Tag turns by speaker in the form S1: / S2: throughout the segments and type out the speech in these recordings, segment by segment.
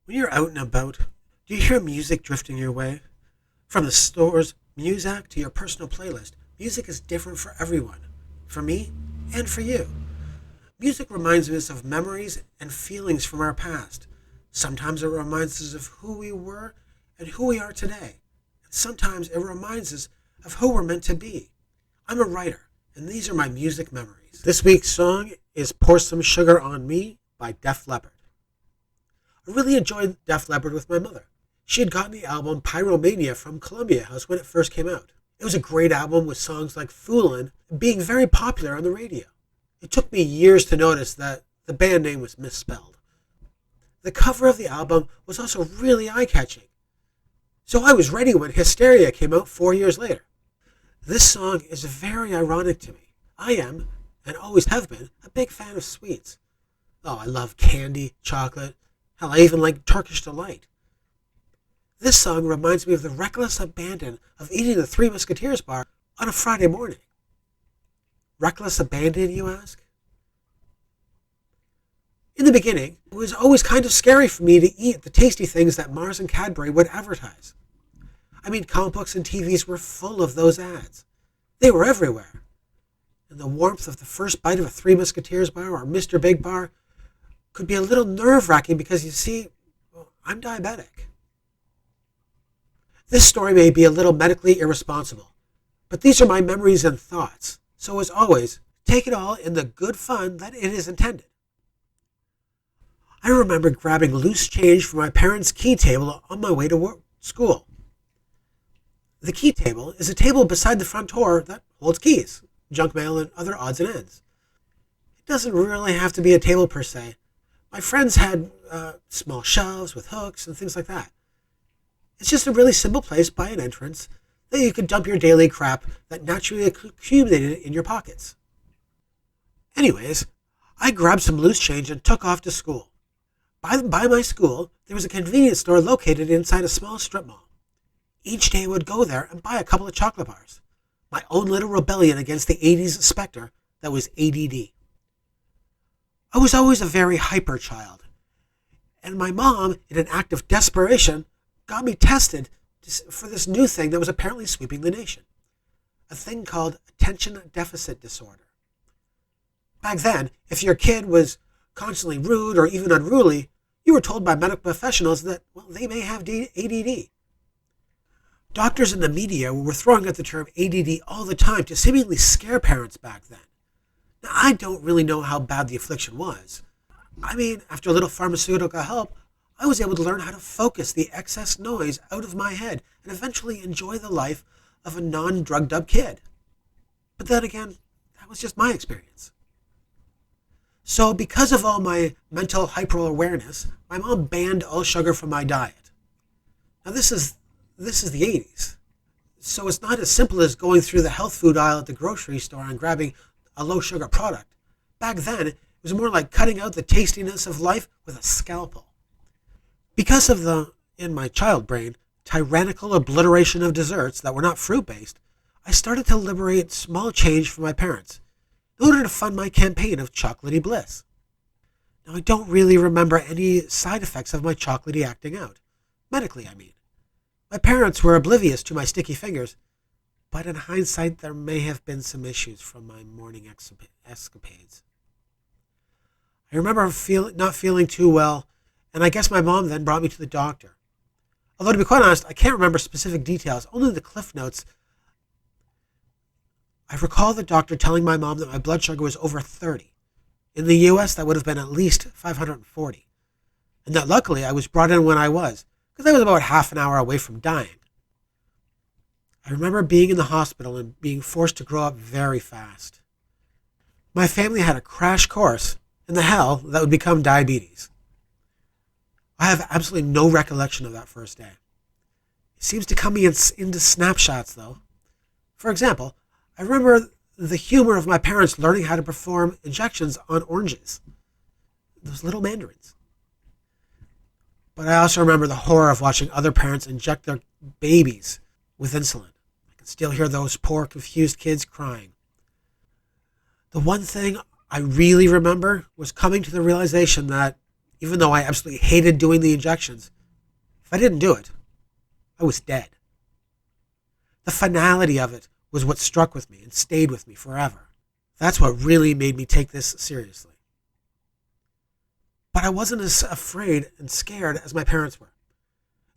S1: When you're out and about, do you hear music drifting your way? From the store's Muzak to your personal playlist, music is different for everyone. For me, and for you. Music reminds us of memories and feelings from our past. Sometimes it reminds us of who we were and who we are today. And sometimes it reminds us of who we're meant to be. I'm a writer, and these are my music memories. This week's song is Pour Some Sugar on Me by Def Leppard. I really enjoyed Def Leppard with my mother. She had gotten the album Pyromania from Columbia House when it first came out. It was a great album with songs like Foolin' being very popular on the radio. It took me years to notice that the band name was misspelled. The cover of the album was also really eye-catching. So I was ready when Hysteria came out 4 years later. This song is very ironic to me. I am, and always have been, a big fan of sweets. Oh, I love candy, chocolate. Hell, I even like Turkish Delight. This song reminds me of the reckless abandon of eating the Three Musketeers bar on a Friday morning. Reckless abandon, you ask? In the beginning, it was always kind of scary for me to eat the tasty things that Mars and Cadbury would advertise. I mean, comic books and TVs were full of those ads. They were everywhere. And the warmth of the first bite of a Three Musketeers bar or Mr. Big bar could be a little nerve-wracking because, you see, I'm diabetic. This story may be a little medically irresponsible, but these are my memories and thoughts. So as always, take it all in the good fun that it is intended. I remember grabbing loose change from my parents' key table on my way to school. The key table is a table beside the front door that holds keys, junk mail, and other odds and ends. It doesn't really have to be a table per se. My friends had small shelves with hooks and things like that. It's just a really simple place by an entrance that you could dump your daily crap that naturally accumulated in your pockets. Anyways, I grabbed some loose change and took off to school. By my school, there was a convenience store located inside a small strip mall. Each day I would go there and buy a couple of chocolate bars. My own little rebellion against the 80s specter that was ADD. I was always a very hyper child. And my mom, in an act of desperation, got me tested for this new thing that was apparently sweeping the nation. A thing called attention deficit disorder. Back then, if your kid was constantly rude or even unruly, you were told by medical professionals that, well, they may have ADD. Doctors and the media were throwing out the term ADD all the time to seemingly scare parents back then. Now, I don't really know how bad the affliction was. I mean, after a little pharmaceutical help, I was able to learn how to focus the excess noise out of my head and eventually enjoy the life of a non-drugged up kid. But then again, that was just my experience. So because of all my mental hyper-awareness, my mom banned all sugar from my diet. Now this is the 80s. So it's not as simple as going through the health food aisle at the grocery store and grabbing a low-sugar product. Back then, it was more like cutting out the tastiness of life with a scalpel. Because of the, in my child brain, tyrannical obliteration of desserts that were not fruit-based, I started to liberate small change from my parents in order to fund my campaign of chocolatey bliss. Now, I don't really remember any side effects of my chocolatey acting out. Medically, I mean. My parents were oblivious to my sticky fingers, but in hindsight, there may have been some issues from my morning escapades. I remember not feeling too well, and I guess my mom then brought me to the doctor. Although, to be quite honest, I can't remember specific details, only the cliff notes. I recall the doctor telling my mom that my blood sugar was over 30. In the US, that would have been at least 540. And that luckily I was brought in when I was, because I was about half an hour away from dying. I remember being in the hospital and being forced to grow up very fast. My family had a crash course in the hell that would become diabetes. I have absolutely no recollection of that first day. It seems to come into snapshots, though. For example, I remember the humor of my parents learning how to perform injections on oranges. Those little mandarins. But I also remember the horror of watching other parents inject their babies with insulin. I can still hear those poor, confused kids crying. The one thing I really remember was coming to the realization that Even though I absolutely hated doing the injections, if I didn't do it, I was dead. The finality of it was what struck with me and stayed with me forever. That's what really made me take this seriously. But I wasn't as afraid and scared as my parents were.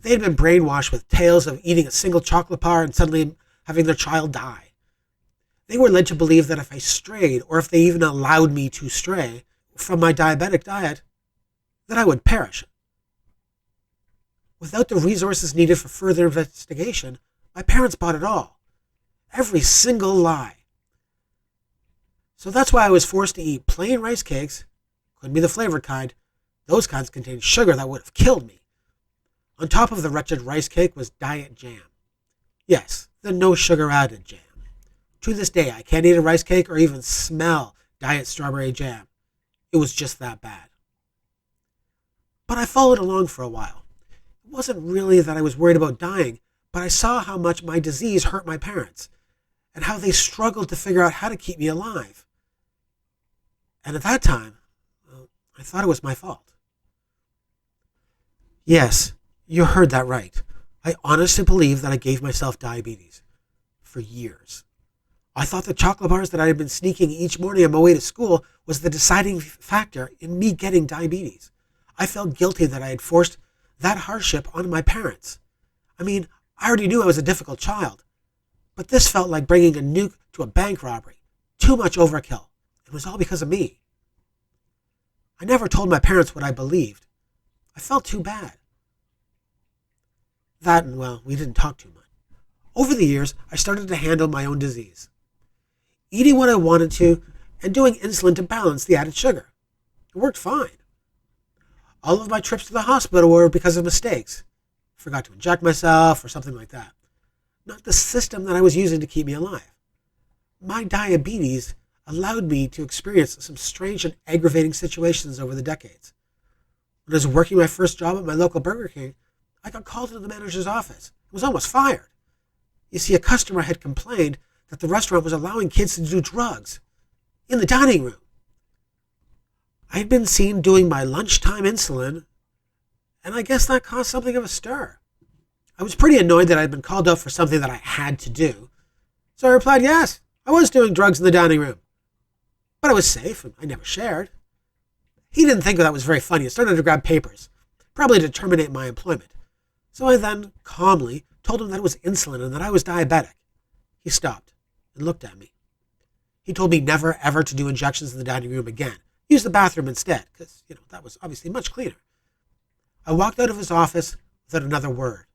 S1: They had been brainwashed with tales of eating a single chocolate bar and suddenly having their child die. They were led to believe that if I strayed, or if they even allowed me to stray from my diabetic diet, that I would perish. Without the resources needed for further investigation, my parents bought it all. Every single lie. So that's why I was forced to eat plain rice cakes. Couldn't be the flavored kind. Those kinds contained sugar that would have killed me. On top of the wretched rice cake was diet jam. Yes, the no sugar added jam. To this day, I can't eat a rice cake or even smell diet strawberry jam. It was just that bad. But I followed along for a while. It wasn't really that I was worried about dying, but I saw how much my disease hurt my parents, and how they struggled to figure out how to keep me alive. And at that time, I thought it was my fault. Yes, you heard that right. I honestly believe that I gave myself diabetes. For years. I thought the chocolate bars that I had been sneaking each morning on my way to school was the deciding factor in me getting diabetes. I felt guilty that I had forced that hardship on my parents. I mean, I already knew I was a difficult child, but this felt like bringing a nuke to a bank robbery. Too much overkill. It was all because of me. I never told my parents what I believed. I felt too bad. That and, well, we didn't talk too much. Over the years, I started to handle my own disease. Eating what I wanted to and doing insulin to balance the added sugar. It worked fine. All of my trips to the hospital were because of mistakes. Forgot to inject myself or something like that. Not the system that I was using to keep me alive. My diabetes allowed me to experience some strange and aggravating situations over the decades. When I was working my first job at my local Burger King, I got called into the manager's office. I was almost fired. You see, a customer had complained that the restaurant was allowing kids to do drugs in the dining room. I had been seen doing my lunchtime insulin, and I guess that caused something of a stir. I was pretty annoyed that I had been called out for something that I had to do. So I replied, yes, I was doing drugs in the dining room. But I was safe, and I never shared. He didn't think that was very funny and started to grab papers, probably to terminate my employment. So I then calmly told him that it was insulin and that I was diabetic. He stopped and looked at me. He told me never ever to do injections in the dining room again. Use the bathroom instead, because, that was obviously much cleaner. I walked out of his office without another word.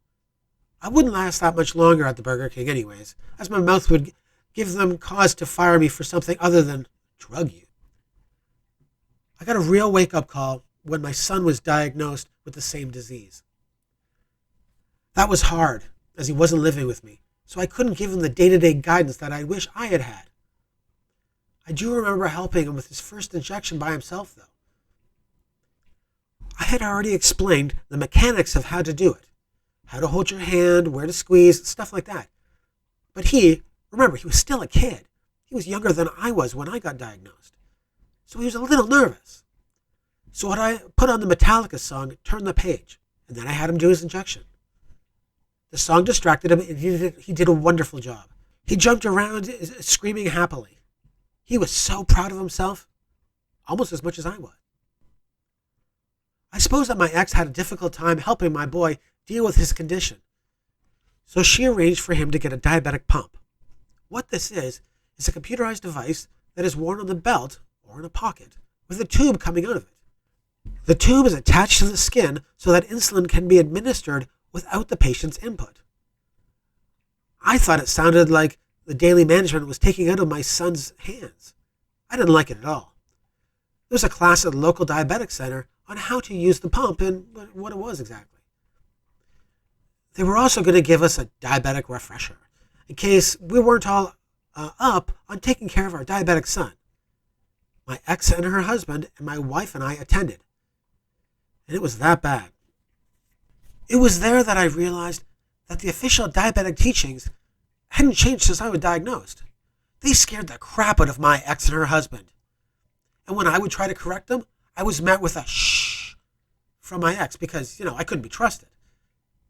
S1: I wouldn't last that much longer at the Burger King anyways, as my mouth would give them cause to fire me for something other than drug use. I got a real wake-up call when my son was diagnosed with the same disease. That was hard, as he wasn't living with me, so I couldn't give him the day-to-day guidance that I wish I had had. I do remember helping him with his first injection by himself, though. I had already explained the mechanics of how to do it, how to hold your hand, where to squeeze, stuff like that. But remember, he was still a kid. He was younger than I was when I got diagnosed, so he was a little nervous. So I put on the Metallica song, Turn the Page, and then I had him do his injection. The song distracted him, and he did a wonderful job. He jumped around, screaming happily. He was so proud of himself, almost as much as I was. I suppose that my ex had a difficult time helping my boy deal with his condition, so she arranged for him to get a diabetic pump. What this is a computerized device that is worn on the belt or in a pocket with a tube coming out of it. The tube is attached to the skin so that insulin can be administered without the patient's input. I thought it sounded like the daily management was taking out of my son's hands. I didn't like it at all. There was a class at the local diabetic center on how to use the pump and what it was exactly. They were also going to give us a diabetic refresher in case we weren't all up on taking care of our diabetic son. My ex and her husband and my wife and I attended. And it was that bad. It was there that I realized that the official diabetic teachings hadn't changed since I was diagnosed. They scared the crap out of my ex and her husband. And when I would try to correct them, I was met with a shh. from my ex because, I couldn't be trusted.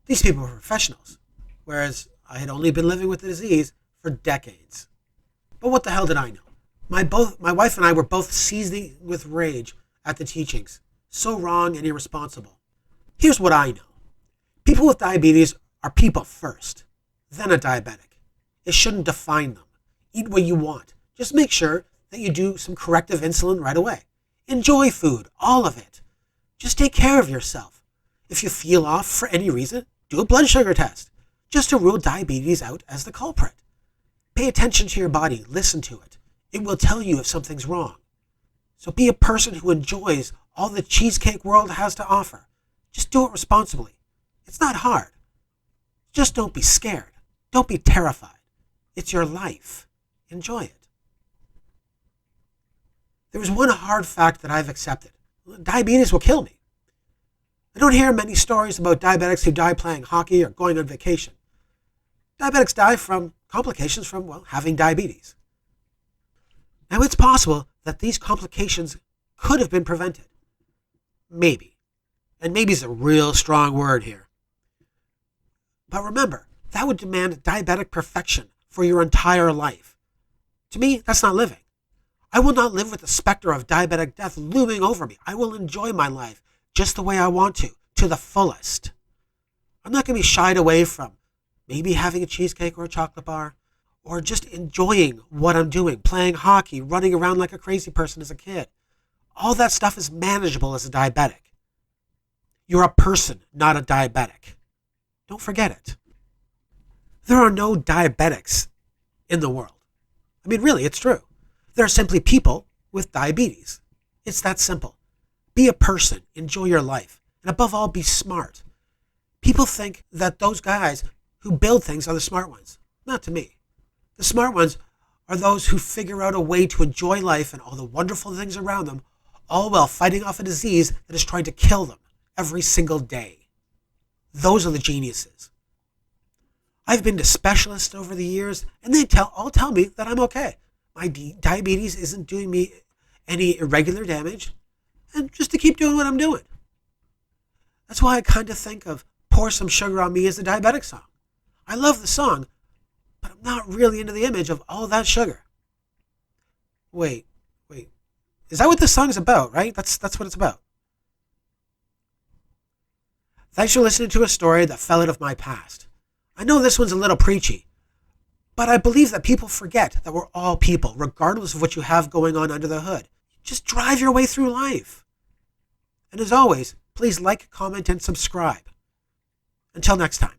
S1: These people were professionals, whereas I had only been living with the disease for decades. But what the hell did I know? My wife and I were both seething with rage at the teachings. So wrong and irresponsible. Here's what I know. People with diabetes are people first, then a diabetic. It shouldn't define them. Eat what you want. Just make sure that you do some corrective insulin right away. Enjoy food, all of it. Just take care of yourself. If you feel off for any reason, do a blood sugar test, just to rule diabetes out as the culprit. Pay attention to your body, listen to it. It will tell you if something's wrong. So be a person who enjoys all the cheesecake world has to offer. Just do it responsibly. It's not hard. Just don't be scared. Don't be terrified. It's your life. Enjoy it. There is one hard fact that I've accepted. Diabetes will kill me. I don't hear many stories about diabetics who die playing hockey or going on vacation. Diabetics die from complications from, having diabetes. Now, it's possible that these complications could have been prevented. Maybe. And maybe is a real strong word here. But remember, that would demand diabetic perfection for your entire life. To me, that's not living. I will not live with the specter of diabetic death looming over me. I will enjoy my life just the way I want to the fullest. I'm not going to be shied away from maybe having a cheesecake or a chocolate bar, or just enjoying what I'm doing, playing hockey, running around like a crazy person as a kid. All that stuff is manageable as a diabetic. You're a person, not a diabetic. Don't forget it. There are no diabetics in the world. I mean, really, it's true. There are simply people with diabetes. It's that simple. Be a person, enjoy your life, and above all, be smart. People think that those guys who build things are the smart ones. Not to me. The smart ones are those who figure out a way to enjoy life and all the wonderful things around them, all while fighting off a disease that is trying to kill them every single day. Those are the geniuses. I've been to specialists over the years, and they all tell me that I'm okay. My diabetes isn't doing me any irregular damage, and just to keep doing what I'm doing. That's why I kind of think of Pour Some Sugar on Me as a diabetic song. I love the song, but I'm not really into the image of all that sugar. Wait. Is that what this song's about, right? That's what it's about. Thanks for listening to a story that fell out of my past. I know this one's a little preachy, but I believe that people forget that we're all people, regardless of what you have going on under the hood. Just drive your way through life. And as always, please like, comment, and subscribe. Until next time.